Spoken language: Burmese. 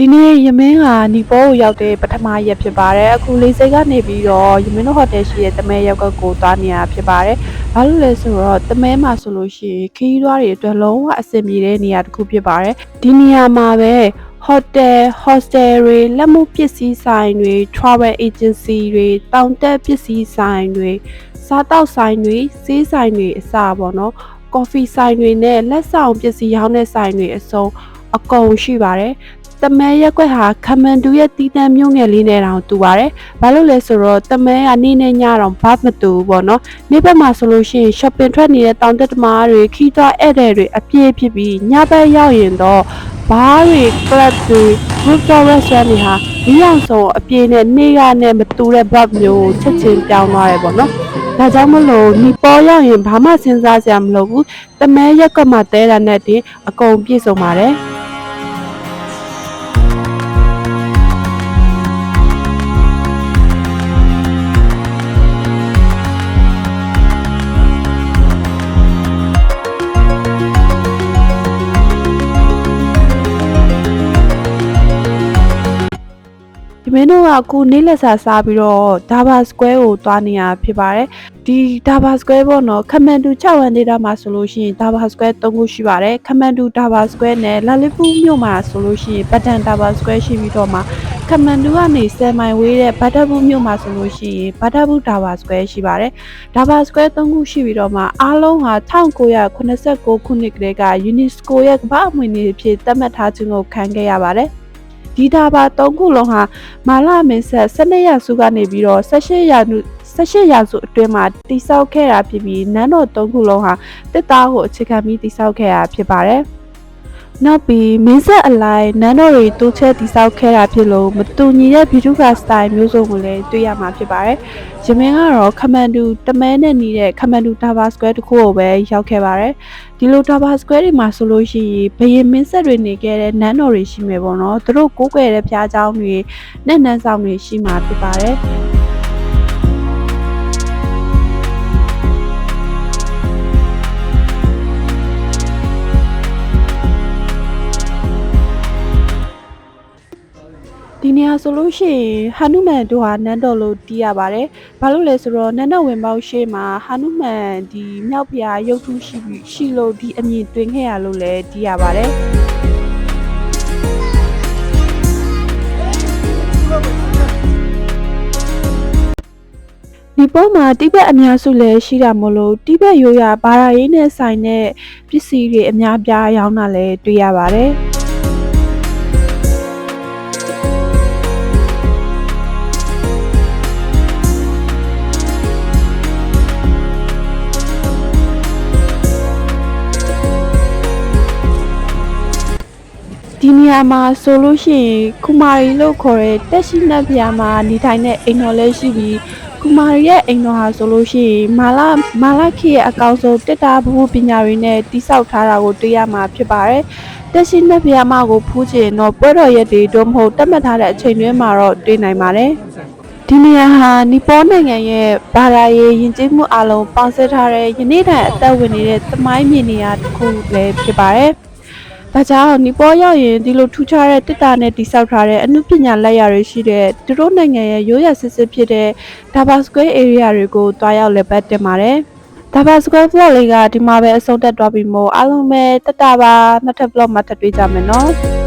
ဒီနေ့ယမင်းကနီပေါကိုရောက်တဲ့ပထမရက်ဖြစ်ပါတယ်အခုလေးစိတ်ကနေပြီးတော့ယမင်းတို့ဟိုတယ်ရှိတဲ့တမဲရောက်ကကိုသွားနေရဖြစ်ပါတယ်ဘာလို့လဲဆိုတော့တမဲမှာဆိုလို့ရှိရင်ခီးသွားတွေအတွက်လုံးဝအဆင်ပြေတဲ့နေရာတစ်ခုဖြစ်ပါတယ်ဒီနေရာမှာပဲဟိုတယ် hostel တွေလက်မှုပစ္စည်းဆိုင်တွေ travel agency တွေတောင်တက်ပစ္စည်းဆိုင်တွေစားတောက်ဆိုင်တွေဆေးဆိုင်တွေအစပေါ့နော် coffee ဆိုင်တွေနဲ့လက်ဆောင်ပစ္စည်းရောင်းတဲ့ဆိုင်တွေအစုံအကုန်ရှိပါတယ်တမဲရက်ကွက်ဟာခမန်တူရဲ့တီးတန်းမျိုးငယ်လေးနဲ့တောင်တူပါတယ်။ဘာလို့လဲဆိုတော့တမဲကနေ့နဲ့ညတော့ဘာမတူဘူးပေါ့နော်။နေ့ဘက်မှာဆိုလို့ရှိရင် shopping ထွက်နေတဲ့တောင်တက်သမားတွေခီးသွားဧည့်သည်တွေအပြည့်ဖြစ်ပြီးညဘက်ရောက်ရင်တော့ဘားတွေ club တွေ rooftop restaurant တွေဟာဒီအောင်ဆုံးအပြည့်နဲ့နေ့ကနဲ့မတူတဲ့ vibe မျိုးချက်ချင်းပြောင်းသွားတယ်ပေါ့နော်။ဒါကြောင့်မလို့နီပေါ်ရောက်ရင်ဘာမှစဉ်းစားစရာမလိုဘူး။တမဲရက်ကွက်မှာတဲတာနဲ့တင်အကုန်ပြည့်စုံပါတယ်။ဒီမင်းတို့ကအခုနေ့လက်စာစားပြီးတော့ဒါဘာစကွဲကိုသွားနေရဖြစ်ပါတယ်ဒီဒါဘာစကွဲပေါ့နော်ခမန်တူ6ဝန်ဒေတာမှာဆိုလို့ရှိရင်ဒါဘာစကွဲ3ခုရှိပါတယ်ခမန်တူဒါဘာစကွဲနဲ့လာလီပူမြို့မှာဆိုလို့ရှိရင်ပတန်ဒါဘာစကွဲရှိပြီးတော့မှခမန်တူကနေ10မိုင်ဝေးတဲ့ဘာဒဘူးမြို့မှာဆိုလို့ရှိရင်ဘာဒဘူးဒါဘာစကွဲရှိပါတယ်ဒါဘာစကွဲ3ခုရှိပြီးတော့မှအားလုံးဟာ1989ခုနှစ်ကတည်းက UNESCO ရဲ့ကမ္ဘာ့အမွေအနှစ်အဖြစ်သတ်မှတ်ထားခြင်းကိုခံခဲ့ရပါတယ်ဒီဒါဘာ3ခုလုံးဟာမာလာမင်းဆက်12ရာစုကနေပြီးတော့18ရာစုအတွင်းမှာတိစောက်ခဲ့တာဖြစ်ပြီးနန်းတော်3ခုလုံးဟာတစ်သားကိုအခြေခံပြီးတိစောက်ခဲ့တာဖြစ်ပါတယ်။နောက်ပြီးမင်းဆက်အလိုက်နန်းတော်တွေတိုးချဲ့တိစောက်ခဲ့တာဖြစ်လို့မတူညီတဲ့ဘီဒုကစတိုင်မျိုးစုံကိုလည်းတွေ့ရမှာဖြစ်ပါတယ်။ယမင်းကတော့ခမန်တူတမဲနဲ့နေတဲ့ခမန်တူဒါဘာစကွဲတစ်ခုကိုပဲရောက်ခဲ့ပါတယ်။ဒီလိုဒါဘာစကွဲတွေမှာဆိုလို့ရှိရင်ဘရင်မင်းဆက်တွေနေခဲ့တဲ့နန်းတော်တွေရှိမယ်ပေါ့နော်။သူတို့ကိုးကွယ်တဲ့ဘုရားကျောင်းတွေနဲ့နန်းဆောင်တွေရှိမှာဖြစ်ပါတယ်။ဒီနေရာဆိုလို့ရှိရင်ဟာနုမန်တို့ဟာနန်းတော်လို့တီးရပါတယ်။ဘာလို့လဲဆိုတော့နန်းတော်ဝင်ပေါက်ရှိမှာဟာနုမန်ဒီမြောက်ဖျားရုပ်ထုရှိလို့ဒီအမြင်တွင်ခဲ့ရလို့လည်းတီးရပါတယ်။ဒီပေါ်မှာတိဘက်အများစုလည်းရှိတာမလို့တိဘက်ရိုးရာဘာသာရေးနဲ့ဆိုင်တဲ့ပစ္စည်းတွေအများပြားရောင်းတာလည်းတွေ့ရပါတယ်။ဒီနေရာမှာဆိုလို့ရှိရင်ကူမာရီလို့ခေါ်တဲ့တက်ရှိနတ်ဖျားမှာနေထိုင်တဲ့အိမ်တော်လည်းရှိပြီးကူမာရီရဲ့အိမ်တော်ဟာဆိုလို့ရှိရင်မာလာခေရဲ့အကောင်ဆုံးတက်တာဘူပညာတွေနဲ့တိဆောက်ထားတာကိုတွေ့ရမှာဖြစ်ပါတယ်။တက်ရှိနတ်ဖျားမကိုဖူးချင်တော့ပွဲတော်ရက်တွေတို့မဟုတ်တတ်မှတ်ထားတဲ့အချိန်တွင်းမှာတော့တွေ့နိုင်ပါတယ်။ဒီနေရာဟာနီပေါနိုင်ငံရဲ့ဘာသာရေးယဉ်ကျေးမှုအလုံးပေါင်းစပ်ထားတဲ့ယနေ့တိုင်အသက်ဝင်နေတဲ့သမိုင်းမြေနေရာတစ်ခုလည်းဖြစ်ပါတယ်။ဒါကြောင့်နီပေါရောက်ရင်ဒီလိုထူးခြားတဲ့တစ်တာနဲ့တိဆောက်ထားတဲ့အမှုပညာလက်ရာတွေရှိတဲ့သူတို့နိုင်ငံရဲ့ရိုးရာစစ်စစ်ဖြစ်တဲ့ဒါဘာစကွဲ area တွေကိုတွားရောက်လည်ပတ်တင်ပါတယ်။ဒါဘာစကွဲ vlog လေးကဒီမှာပဲအဆုံးသတ်သွားပြီမို့အားလုံးပဲတတပါနောက်ထပ် vlog မှာထပ်တွေ့ကြမယ်နော်။